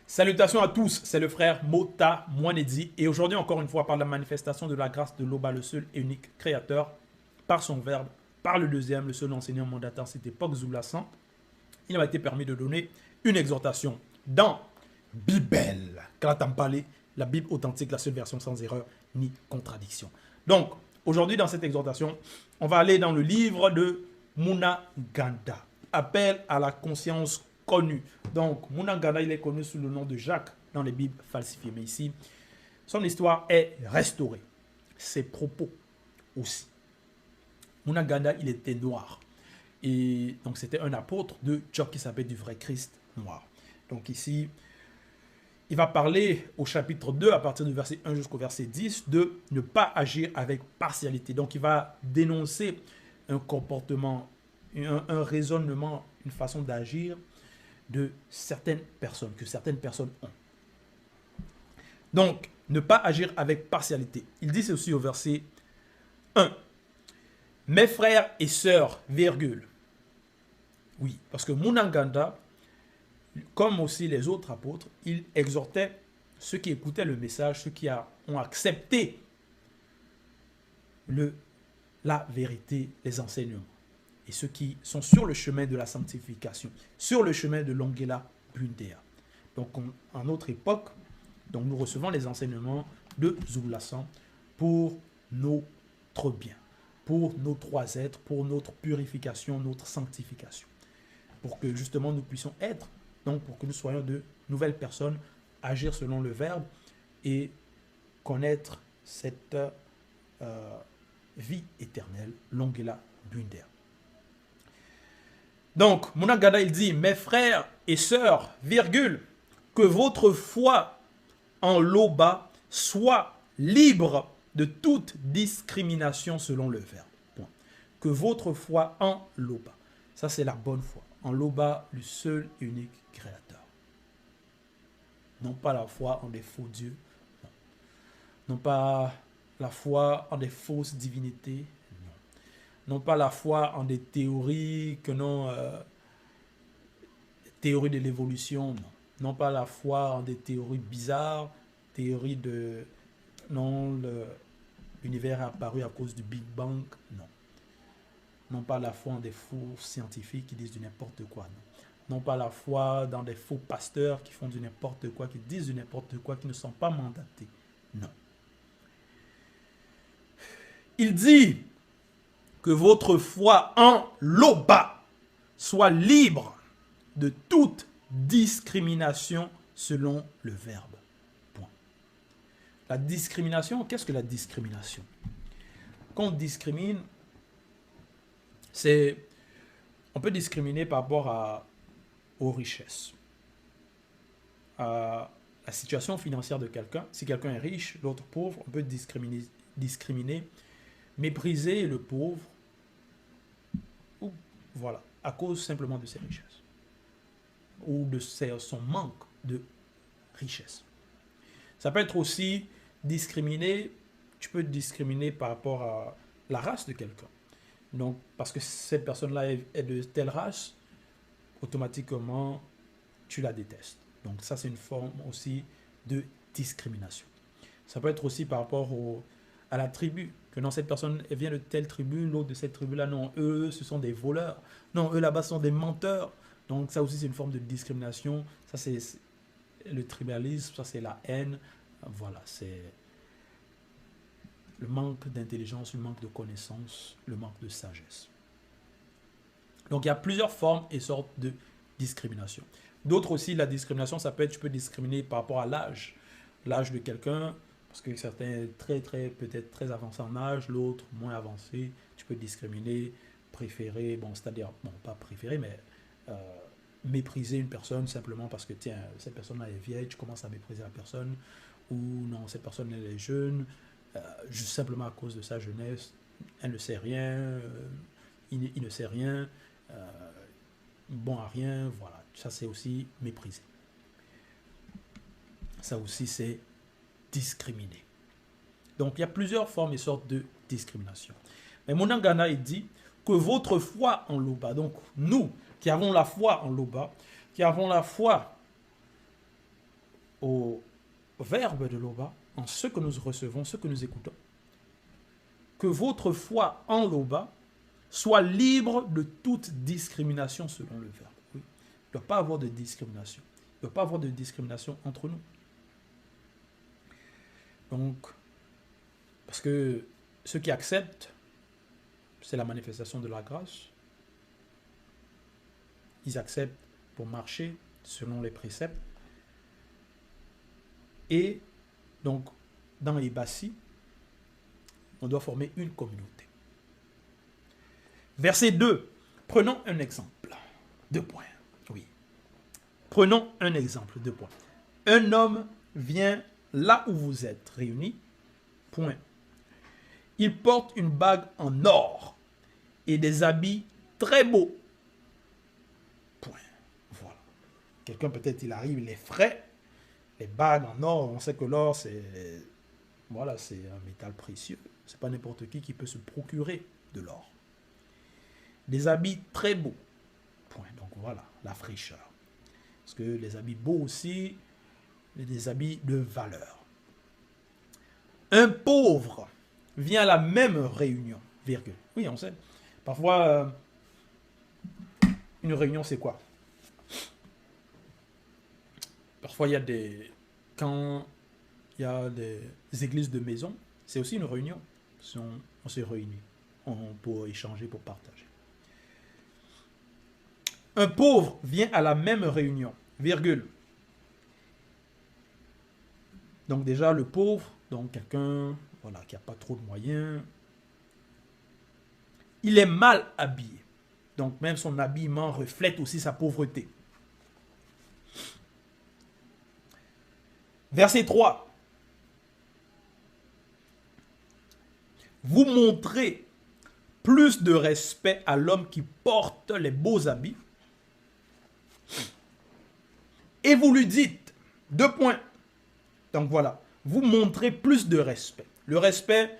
Salutations à tous, c'est le frère Mota Mwanedi et aujourd'hui encore une fois par la manifestation de la grâce de l'Oba, le seul et unique créateur, par son verbe, par le deuxième, le seul enseignant mandataire cette époque Zoulasan, il m'a été permis de donner une exhortation dans Bible, Kalatampale, la Bible authentique, la seule version sans erreur ni contradiction. Donc aujourd'hui dans cette exhortation, on va aller dans le livre de Muna Ganda, appel à la conscience connu. Donc, Munangana, il est connu sous le nom de Jacques dans les Bibles falsifiées. Mais ici, son histoire est restaurée. Ses propos aussi. Munangana, il était noir. Et donc, c'était un apôtre de Job qui s'appelle du vrai Christ noir. Donc ici, il va parler au chapitre 2, à partir du verset 1 jusqu'au verset 10, de ne pas agir avec partialité. Donc, il va dénoncer un comportement, un raisonnement, une façon d'agir de certaines personnes, que certaines personnes ont. Donc, ne pas agir avec partialité. Il dit ceci au verset 1. Mes frères et sœurs, virgule. Oui, parce que Munanganda, comme aussi les autres apôtres, il exhortait ceux qui écoutaient le message, ceux qui ont accepté la vérité, les enseignements. Et ceux qui sont sur le chemin de la sanctification, sur le chemin de l'Ongela Bundea. Donc, en notre époque, donc nous recevons les enseignements de Zoulasan pour notre bien, pour nos trois êtres, pour notre purification, notre sanctification. Pour que justement nous puissions être, donc pour que nous soyons de nouvelles personnes, agir selon le verbe et connaître cette vie éternelle, l'Ongela Bundea. Donc, Munangada, il dit, mes frères et sœurs, virgule, que votre foi en l'Oba soit libre de toute discrimination selon le verbe. Point. Que votre foi en l'Oba. Ça, c'est la bonne foi. En l'Oba, le seul et unique créateur. Non pas la foi en des faux dieux. Non, non pas la foi en des fausses divinités. Non pas la foi en des théories que non, théories de l'évolution, non. Non pas la foi en des théories bizarres, théories de non, l'univers est apparu à cause du Big Bang, non. Non pas la foi en des faux scientifiques qui disent du n'importe quoi, non. Non pas la foi dans des faux pasteurs qui font du n'importe quoi, qui disent du n'importe quoi, qui ne sont pas mandatés, non. Il dit que votre foi en l'Oba soit libre de toute discrimination selon le verbe. Point. La discrimination, qu'est-ce que la discrimination? Quand on discrimine, on peut discriminer par rapport aux richesses, à la situation financière de quelqu'un. Si quelqu'un est riche, l'autre pauvre, on peut discriminer, mépriser le pauvre, ou voilà, à cause simplement de ses richesses ou de son manque de richesse. Ça peut être aussi discriminé, tu peux discriminer par rapport à la race de quelqu'un. Donc, parce que cette personne-là est de telle race, automatiquement, tu la détestes. Donc, ça, c'est une forme aussi de discrimination. Ça peut être aussi par rapport à la tribu. Que non, cette personne elle vient de telle tribu, l'autre de cette tribu-là, non, eux, ce sont des voleurs. Non, eux là-bas sont des menteurs. Donc ça aussi, c'est une forme de discrimination. Ça, c'est le tribalisme, ça, c'est la haine. Voilà, c'est le manque d'intelligence, le manque de connaissance, le manque de sagesse. Donc il y a plusieurs formes et sortes de discrimination. D'autres aussi, la discrimination, ça peut être, tu peux discriminer par rapport à l'âge. L'âge de quelqu'un, parce que certains peut-être très avancés en âge, l'autre moins avancé, tu peux discriminer, préférer, bon, c'est-à-dire, bon, pas préférer, mais mépriser une personne simplement parce que, tiens, cette personne-là est vieille, tu commences à mépriser la personne, ou non, cette personne, elle est jeune, juste simplement à cause de sa jeunesse, elle ne sait rien, il ne sait rien, bon à rien, voilà, ça c'est aussi mépriser. Ça aussi c'est discriminer. Donc il y a plusieurs formes et sortes de discrimination. Mais Munangana il dit que votre foi en l'Oba, donc nous qui avons la foi en l'Oba, qui avons la foi verbe de Loba, en ce que nous recevons, ce que nous écoutons, que votre foi en Loba soit libre de toute discrimination selon le verbe. Oui. Il ne doit pas avoir de discrimination. Il ne doit pas avoir de discrimination entre nous. Donc, parce que ceux qui acceptent, c'est la manifestation de la grâce. Ils acceptent pour marcher selon les préceptes. Et donc, dans Ibassi, on doit former une communauté. Verset 2. Prenons un exemple. 2 points. Oui. Prenons un exemple. 2 points. Un homme vient là où vous êtes réunis. Point. Il porte une bague en or et des habits très beaux. Point. Voilà. Quelqu'un peut-être il arrive, il est frais. Les bagues en or, on sait que l'or c'est voilà, c'est un métal précieux. C'est pas n'importe qui peut se procurer de l'or. Des habits très beaux. Point. Donc voilà, la fraîcheur. Parce que les habits beaux aussi, des habits de valeur. Un pauvre vient à la même réunion, virgule. Oui, on sait. Parfois, une réunion, c'est quoi? Parfois, il y a des... Quand il y a des églises de maison, c'est aussi une réunion. On se réunit pour échanger, pour partager. Un pauvre vient à la même réunion, virgule. Donc déjà, le pauvre, donc quelqu'un voilà, qui n'a pas trop de moyens, il est mal habillé. Donc même son habillement reflète aussi sa pauvreté. Verset 3. Vous montrez plus de respect à l'homme qui porte les beaux habits. Et vous lui dites, 2 points. Donc voilà, vous montrez plus de respect. Le respect,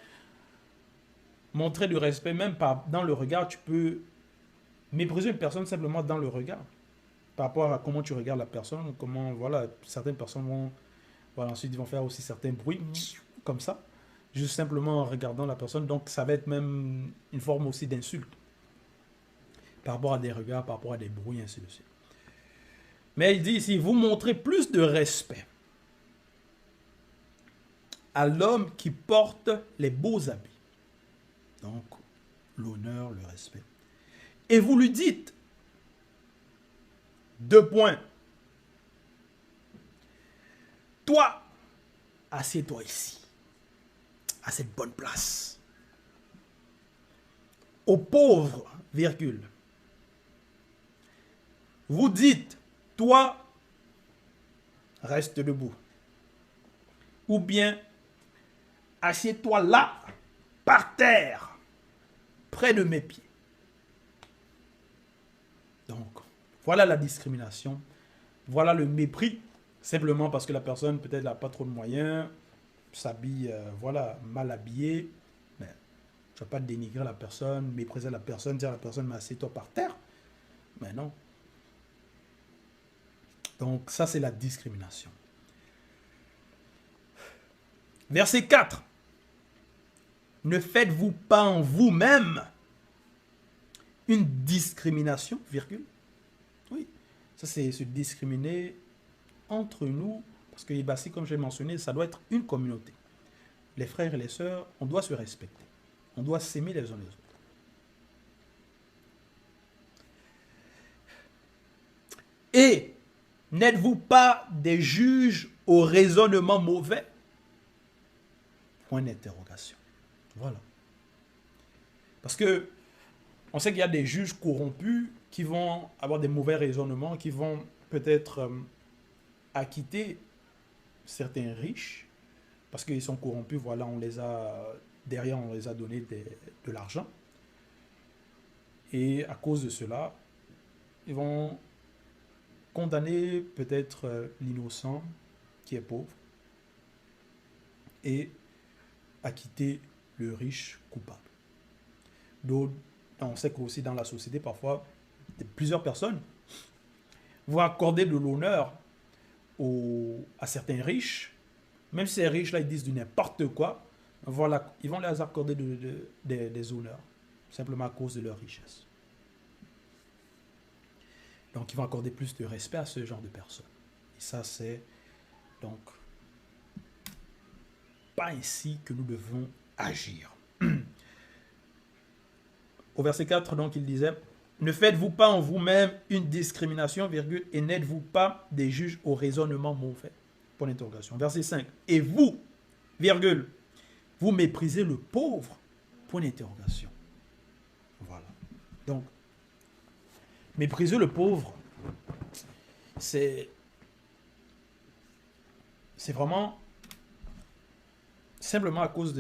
montrer du respect, même pas dans le regard, tu peux mépriser une personne simplement dans le regard. Par rapport à comment tu regardes la personne, comment, voilà, certaines personnes vont, voilà, ensuite ils vont faire aussi certains bruits, comme ça, juste simplement en regardant la personne. Donc ça va être même une forme aussi d'insulte. Par rapport à des regards, par rapport à des bruits, ainsi de suite. Mais il dit ici, vous montrez plus de respect à l'homme qui porte les beaux habits. Donc, l'honneur, le respect. Et vous lui dites, 2 points. Toi, assieds-toi ici, à cette bonne place. Aux pauvres, virgule. Vous dites, toi, reste debout. Ou bien, assieds-toi là, par terre, près de mes pieds. Donc, voilà la discrimination. Voilà le mépris, simplement parce que la personne, peut-être, n'a pas trop de moyens, s'habille, voilà, mal habillée. Mais tu ne vas pas dénigrer la personne, mépriser la personne, dire à la personne, mais assieds-toi par terre. Mais non. Donc, ça, c'est la discrimination. Verset 4. Ne faites-vous pas en vous-même une discrimination, virgule. Oui, ça c'est se discriminer entre nous, parce que Ibassi, comme j'ai mentionné, ça doit être une communauté. Les frères et les sœurs, on doit se respecter. On doit s'aimer les uns les autres. Et n'êtes-vous pas des juges au raisonnement mauvais? Point d'interrogation. Voilà. Parce que on sait qu'il y a des juges corrompus qui vont avoir des mauvais raisonnements, qui vont peut-être acquitter certains riches parce qu'ils sont corrompus. Voilà, on les a derrière, on les a donné de l'argent. Et à cause de cela, ils vont condamner peut-être l'innocent qui est pauvre et acquitter le riche coupable. Donc, on sait qu'aussi dans la société, parfois, plusieurs personnes vont accorder de l'honneur à certains riches Même si ces riches-là, ils disent du n'importe quoi, voilà, ils vont leur accorder des honneurs, simplement à cause de leur richesse. Donc, ils vont accorder plus de respect à ce genre de personnes. Et ça, c'est donc pas ainsi que nous devons agir. Au verset 4, donc, il disait, ne faites-vous pas en vous-même une discrimination, virgule, et n'êtes-vous pas des juges au raisonnement mauvais? Point d'interrogation. Verset 5, et vous, virgule, vous méprisez le pauvre? Point d'interrogation. Voilà. Donc, mépriser le pauvre, c'est vraiment simplement à cause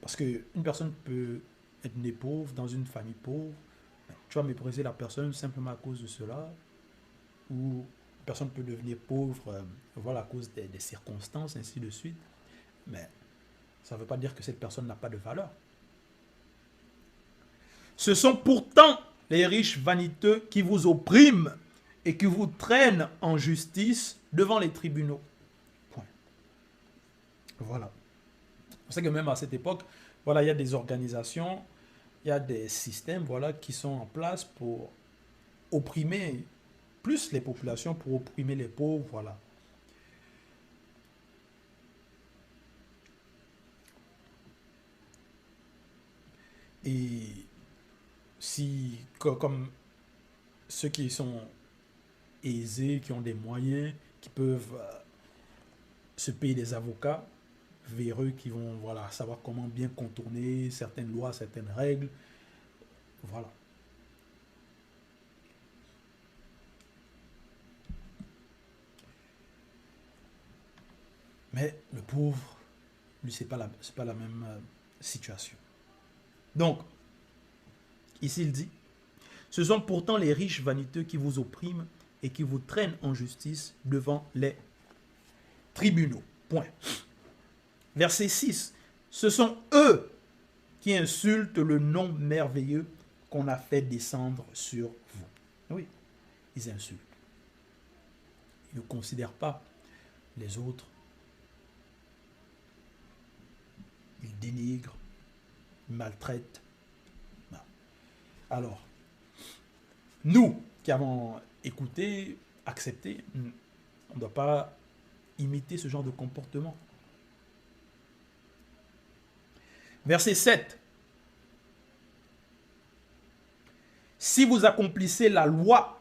parce qu'une personne peut être née pauvre dans une famille pauvre. Tu vas mépriser la personne simplement à cause de cela. Ou une personne peut devenir pauvre voilà, à cause des circonstances, ainsi de suite. Mais ça ne veut pas dire que cette personne n'a pas de valeur. Ce sont pourtant les riches vaniteux qui vous oppriment et qui vous traînent en justice devant les tribunaux. Point. Voilà. C'est pour ça que même à cette époque, voilà, il y a des organisations, il y a des systèmes voilà, qui sont en place pour opprimer plus les populations, pour opprimer les pauvres. Voilà. Et si, comme ceux qui sont aisés, qui ont des moyens, qui peuvent se payer des avocats véreux qui vont voilà, savoir comment bien contourner certaines lois, certaines règles. Voilà. Mais le pauvre, lui, c'est pas la même situation. Donc, ici il dit, ce sont pourtant les riches vaniteux qui vous oppriment et qui vous traînent en justice devant les tribunaux. Point. Verset 6. Ce sont eux qui insultent le nom merveilleux qu'on a fait descendre sur vous. Oui, ils insultent. Ils ne considèrent pas les autres. Ils dénigrent, ils maltraitent. Non. Alors, nous qui avons écouté, accepté, on ne doit pas imiter ce genre de comportement. Verset 7. Si vous accomplissez la loi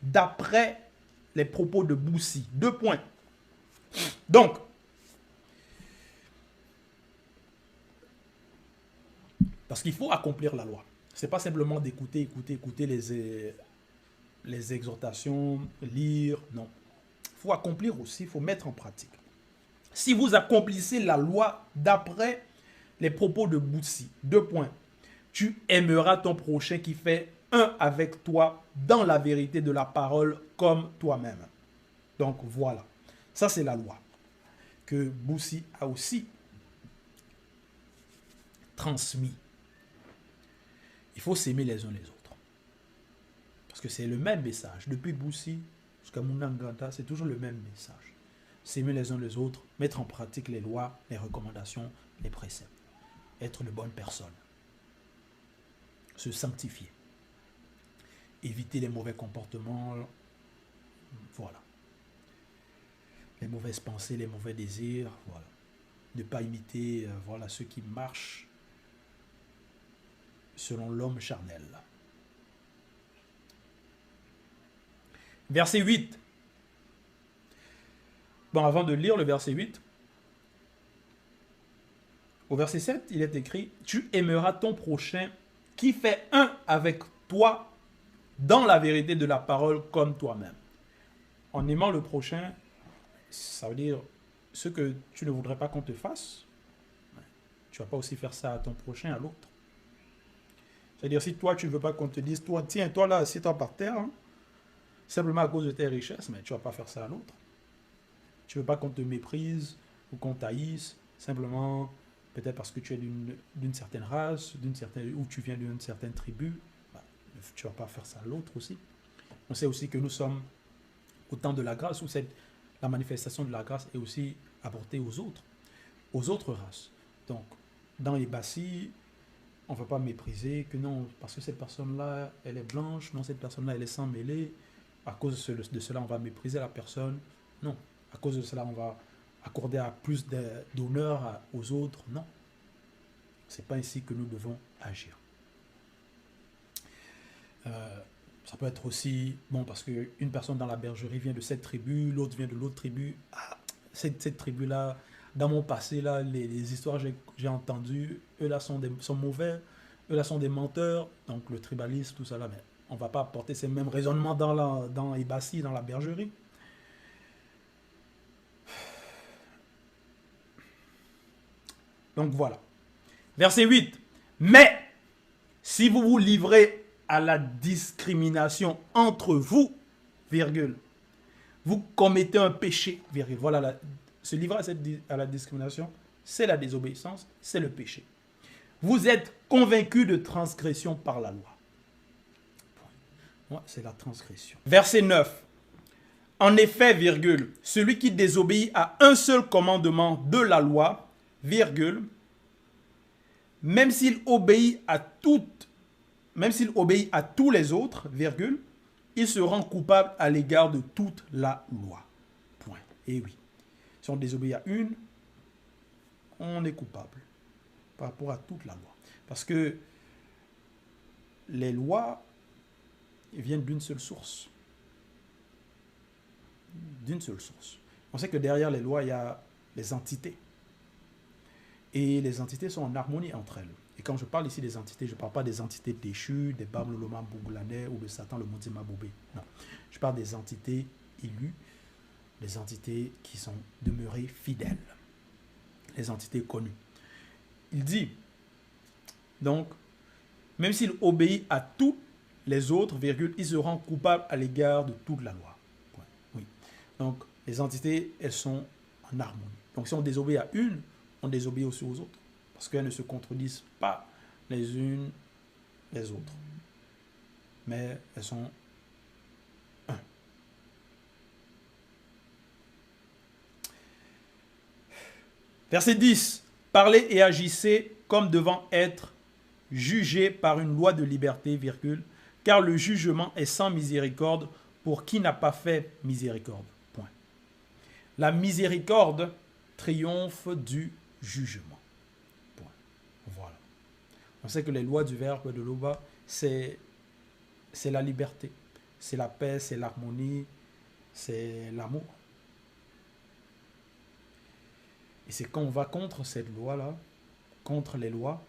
d'après les propos de Boussi. 2 points. Donc, parce qu'il faut accomplir la loi. Ce n'est pas simplement d'écouter les exhortations, lire, non. Il faut accomplir aussi, il faut mettre en pratique. Si vous accomplissez la loi d'après les propos de Boussi, 2 points. Tu aimeras ton prochain qui fait un avec toi dans la vérité de la parole comme toi-même. Donc voilà, ça c'est la loi que Boussi a aussi transmis. Il faut s'aimer les uns les autres. Parce que c'est le même message. Depuis Boussi jusqu'à Mounanganda, c'est toujours le même message. S'aimer les uns les autres, mettre en pratique les lois, les recommandations, les préceptes. Être de bonnes personnes. Se sanctifier. Éviter les mauvais comportements. Voilà. Les mauvaises pensées, les mauvais désirs. Voilà. Ne pas imiter voilà, ceux qui marchent selon l'homme charnel. Verset 8. Bon, avant de lire le verset 8, au verset 7, il est écrit « Tu aimeras ton prochain qui fait un avec toi dans la vérité de la parole comme toi-même. » En aimant le prochain, ça veut dire ce que tu ne voudrais pas qu'on te fasse, tu ne vas pas aussi faire ça à ton prochain, à l'autre. C'est-à-dire, si toi, tu ne veux pas qu'on te dise, toi, tiens, toi là, assieds-toi par terre, hein, simplement à cause de tes richesses, mais tu ne vas pas faire ça à l'autre. Tu ne veux pas qu'on te méprise ou qu'on taillisse, simplement, peut-être parce que tu es d'une certaine race, ou tu viens d'une certaine tribu, bah, tu ne vas pas faire ça à l'autre aussi. On sait aussi que nous sommes au temps de la grâce où la manifestation de la grâce est aussi apportée aux autres races. Donc, dans les Bassis, on ne va pas mépriser que non, parce que cette personne-là, elle est blanche, non, cette personne-là, elle est sans mêlée. À cause de cela, on va mépriser la personne. Non. À cause de cela, on va accorder plus d'honneur aux autres. Non. Ce n'est pas ainsi que nous devons agir. Ça peut être aussi, bon, parce qu'une personne dans la bergerie vient de cette tribu, l'autre vient de l'autre tribu. Ah, cette tribu-là, dans mon passé, là, les histoires que j'ai entendues, eux-là sont mauvais, eux-là sont des menteurs. Donc le tribalisme, tout ça là, mais on ne va pas apporter ces mêmes raisonnements dans les bassis, dans la bergerie. Donc voilà. Verset 8. Mais si vous vous livrez à la discrimination entre vous, virgule, vous commettez un péché, virgule. Voilà, se livrer à la discrimination, c'est la désobéissance, c'est le péché. Vous êtes convaincu de transgression par la loi. Ouais, c'est la transgression. Verset 9. En effet, virgule, celui qui désobéit à un seul commandement de la loi, virgule, même s'il obéit à tous les autres, virgule, il se rend coupable à l'égard de toute la loi. Point. Et oui, si on désobéit à une, on est coupable par rapport à toute la loi. Parce que les lois viennent d'une seule source. D'une seule source. On sait que derrière les lois, il y a les entités. Et les entités sont en harmonie entre elles. Et quand je parle ici des entités, je ne parle pas des entités déchues, des Babyloma Bougoulanais ou de Satan le Moudima Boubé. Non. Je parle des entités élues, des entités qui sont demeurées fidèles, les entités connues. Il dit, donc, même s'il obéit à tous les autres, virgule, il se rend coupable à l'égard de toute la loi. Point. Oui. Donc, les entités, elles sont en harmonie. Donc, si on désobéit à une, on désobéit aussi aux autres. Parce qu'elles ne se contredisent pas les unes les autres. Mais elles sont un. Verset 10. Parlez et agissez comme devant être jugés par une loi de liberté, virgule, car le jugement est sans miséricorde pour qui n'a pas fait miséricorde. Point. La miséricorde triomphe du jugement. Point. Voilà. On sait que les lois du verbe de Loba, c'est la liberté, c'est la paix, c'est l'harmonie, c'est l'amour. Et c'est quand on va contre cette loi-là, contre les lois,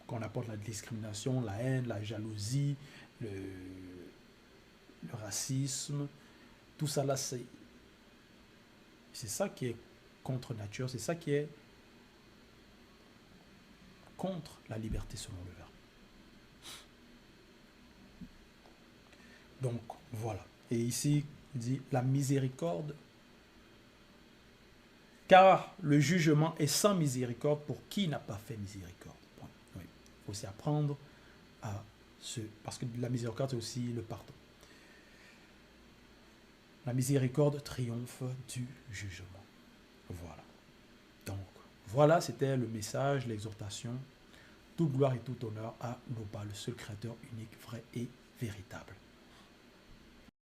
qu'on apporte la discrimination, la haine, la jalousie, le racisme, tout ça là, c'est ça qui est contre nature, c'est ça qui est contre la liberté selon le verbe. Donc, voilà. Et ici, il dit la miséricorde, car le jugement est sans miséricorde pour qui n'a pas fait miséricorde. Oui. Il faut aussi apprendre à parce que la miséricorde, c'est aussi le pardon. La miséricorde triomphe du jugement. Voilà. Donc, voilà, c'était le message, l'exhortation. Toute gloire et tout honneur à Loba, le seul créateur unique, vrai et véritable.